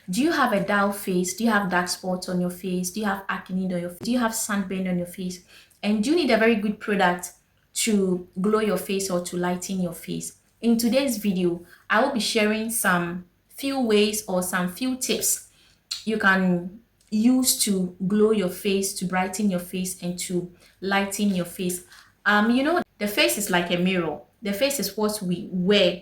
Do you have a dull face? Do you have dark spots on your face? Do you have acne on your face? Do you have sunburn on your face? And do you need a very good product to glow your face or to lighten your face? In today's video, I will be sharing some few ways or some few tips you can use to glow your face, to brighten your face, and to lighten your face. The face is like a mirror. The face is what we wear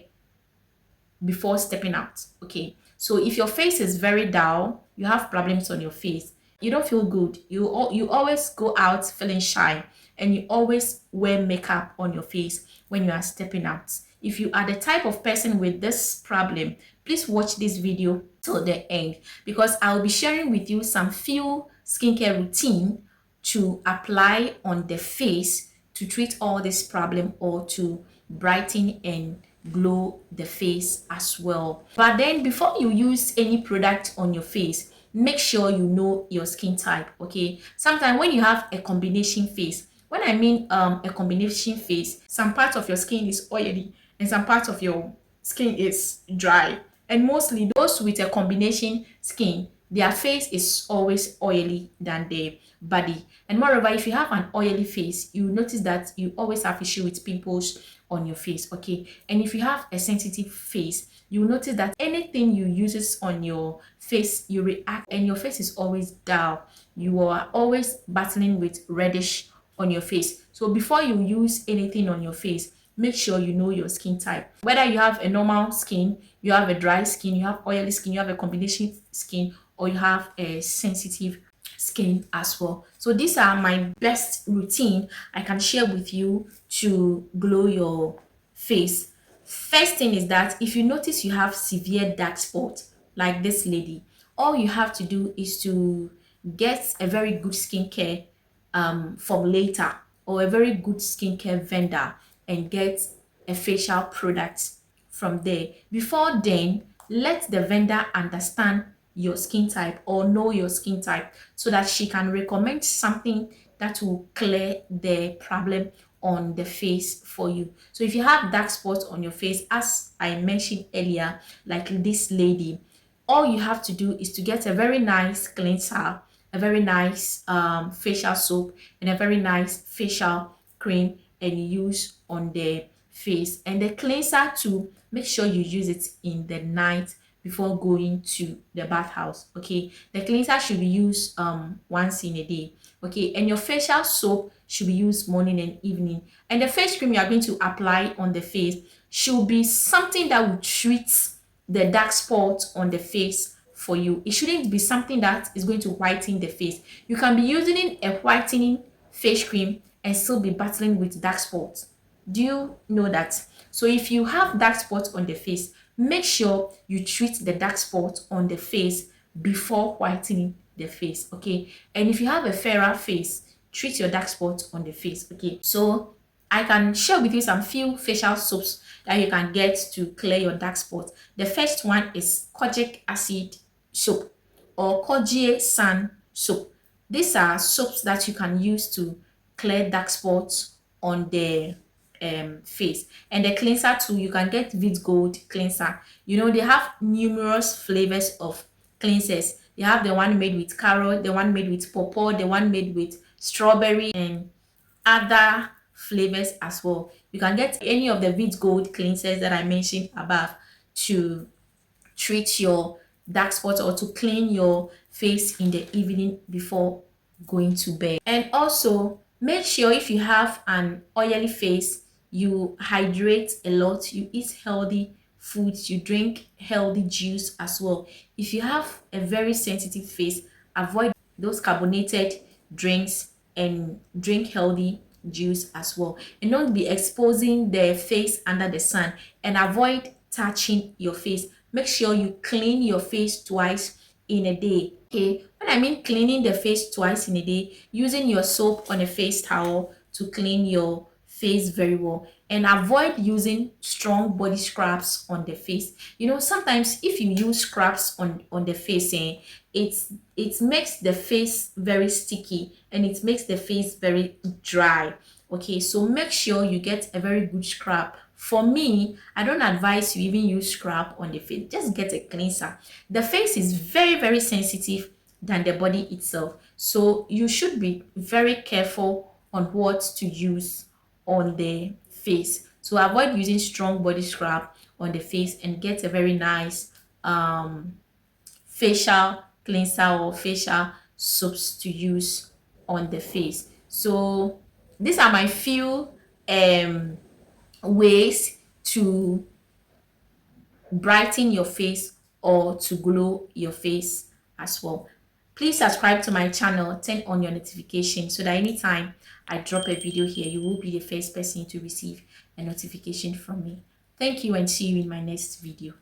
before stepping out. Okay. So if your face is very dull, you have problems on your face, you don't feel good. You always go out feeling shy, and you always wear makeup on your face when you are stepping out. If you are the type of person with this problem, please watch this video till the end, because I'll be sharing with you some few skincare routine to apply on the face to treat all this problem or to brighten and glow the face as well. But then before you use any product on your face, make sure you know your skin type. Okay, sometimes when you have a combination face, when I mean a combination face, some part of your skin is oily and some part of your skin is dry, and mostly those with a combination skin, their face is always oily than the body. And moreover, if you have an oily face, you notice that you always have issue with pimples on your face. Okay, and if you have a sensitive face, you will notice that anything you uses on your face, you react, and your face is always dull. You are always battling with reddish on your face. So before you use anything on your face, make sure you know your skin type. Whether you have a normal skin, you have a dry skin, you have oily skin, you have a combination skin, or you have a sensitive skin as well. So these are my best routine I can share with you to glow your face. First thing is that if you notice you have severe dark spots like this lady, all you have to do is to get a very good skincare formulator or a very good skincare vendor and get a facial product from there. Before then, let the vendor understand your skin type or know your skin type so that she can recommend something that will clear the problem on the face for you. So if you have dark spots on your face, as I mentioned earlier, like this lady, all you have to do is to get a very nice cleanser, a very nice facial soap, and a very nice facial cream, and use on the face. And the cleanser too, make sure you use it in the night before going to the bathhouse. Okay, the cleanser should be used once in a day. Okay, and your facial soap should be used morning and evening, and the face cream you are going to apply on the face should be something that will treat the dark spot on the face for you. It shouldn't be something that is going to whiten the face. You can be using a whitening face cream and still be battling with dark spots. Do you know that? So if you have dark spots on the face, make sure you treat the dark spot on the face before whitening the face. Okay, and if you have a fairer face, treat your dark spots on the face. Okay, so I can share with you some few facial soaps that you can get to clear your dark spots. The first one is kojic acid soap or Kojic sun soap. These are soaps that you can use to clear dark spots on the face. And the cleanser too, you can get Vit Gold cleanser. You know, they have numerous flavors of cleansers. They have the one made with carrot, the one made with pawpaw, the one made with strawberry, and other flavors as well. You can get any of the Vit Gold cleansers that I mentioned above to treat your dark spots or to clean your face in the evening before going to bed. And also make sure if you have an oily face, you hydrate a lot, you eat healthy foods, you drink healthy juice as well. If you have a very sensitive face, avoid those carbonated drinks and drink healthy juice as well. And don't be exposing the face under the sun, and avoid touching your face. Make sure you clean your face twice in a day. Okay, when I mean cleaning the face twice in a day, using your soap on a face towel to clean your face very well, and avoid using strong body scrubs on the face. You know, sometimes if you use scrubs on the face, it makes the face very sticky and it makes the face very dry. Okay, so make sure you get a very good scrub For me, I don't advise you even use scrub on the face. Just get a cleanser. The face is very, very sensitive than the body itself. So you should be very careful on what to use on the face. So avoid using strong body scrub on the face and get a very nice facial cleanser or facial soaps to use on the face. So these are my few ways to brighten your face or to glow your face as well. Please subscribe to my channel, turn on your notification so that anytime I drop a video here, you will be the first person to receive a notification from me. Thank you and see you in my next video.